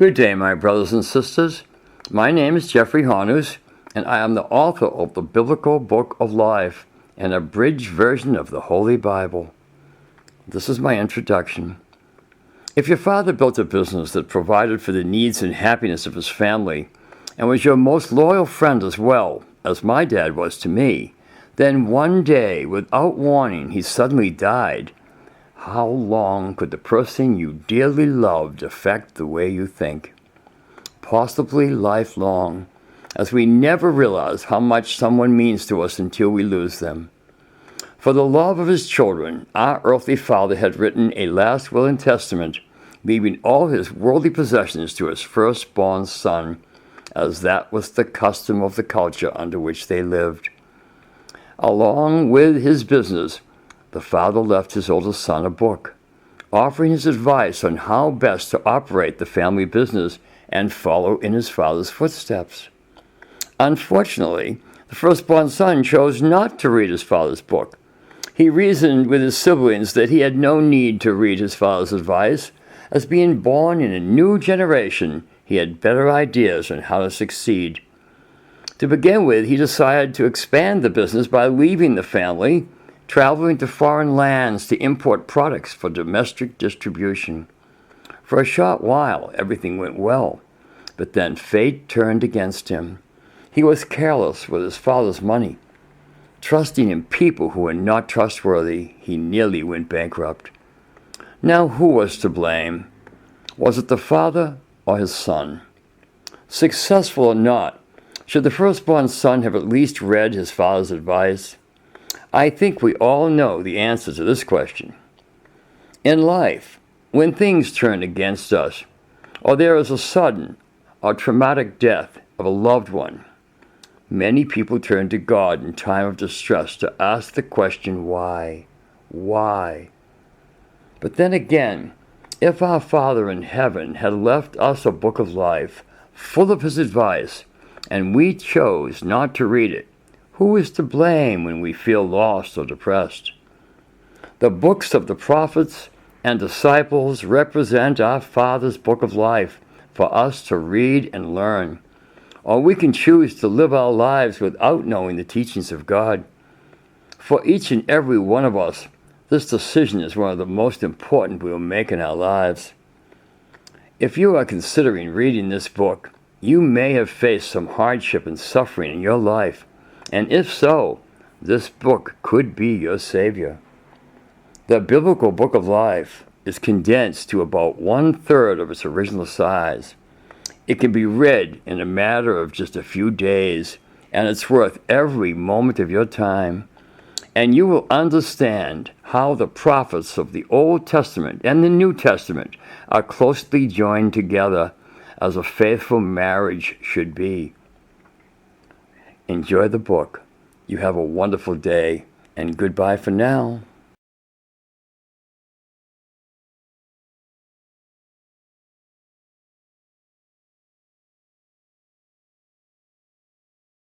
Good day, my brothers and sisters. My name is Geoffrey Honneus, and I am the author of the Biblical Book of Life, an abridged version of the Holy Bible. This is my introduction. If your father built a business that provided for the needs and happiness of his family, and was your most loyal friend as well, as my dad was to me, then one day, without warning, he suddenly died, how long could the person you dearly loved affect the way you think? Possibly lifelong, as we never realize how much someone means to us until we lose them. For the love of his children, our earthly father had written a last will and testament, leaving all his worldly possessions to his firstborn son, as that was the custom of the culture under which they lived. Along with his business, the father left his oldest son a book, offering his advice on how best to operate the family business and follow in his father's footsteps. Unfortunately, the firstborn son chose not to read his father's book. He reasoned with his siblings that he had no need to read his father's advice, as being born in a new generation, he had better ideas on how to succeed. To begin with, he decided to expand the business by leaving the family, traveling to foreign lands to import products for domestic distribution. For a short while, everything went well, but then fate turned against him. He was careless with his father's money. Trusting in people who were not trustworthy, he nearly went bankrupt. Now, who was to blame? Was it the father or his son? Successful or not, should the firstborn son have at least read his father's advice? I think we all know the answer to this question. In life, when things turn against us, or there is a sudden or traumatic death of a loved one, many people turn to God in time of distress to ask the question, why? Why? But then again, if our Father in heaven had left us a book of life full of his advice, and we chose not to read it, who is to blame when we feel lost or depressed? The books of the prophets and disciples represent our Father's book of life for us to read and learn. Or we can choose to live our lives without knowing the teachings of God. For each and every one of us, this decision is one of the most important we will make in our lives. If you are considering reading this book, you may have faced some hardship and suffering in your life, and if so, this book could be your savior. The Biblical Book of Life is condensed to about 1/3 of its original size. It can be read in a matter of just a few days, and it's worth every moment of your time. And you will understand how the prophets of the Old Testament and the New Testament are closely joined together, as a faithful marriage should be. Enjoy the book. You have a wonderful day, and goodbye for now.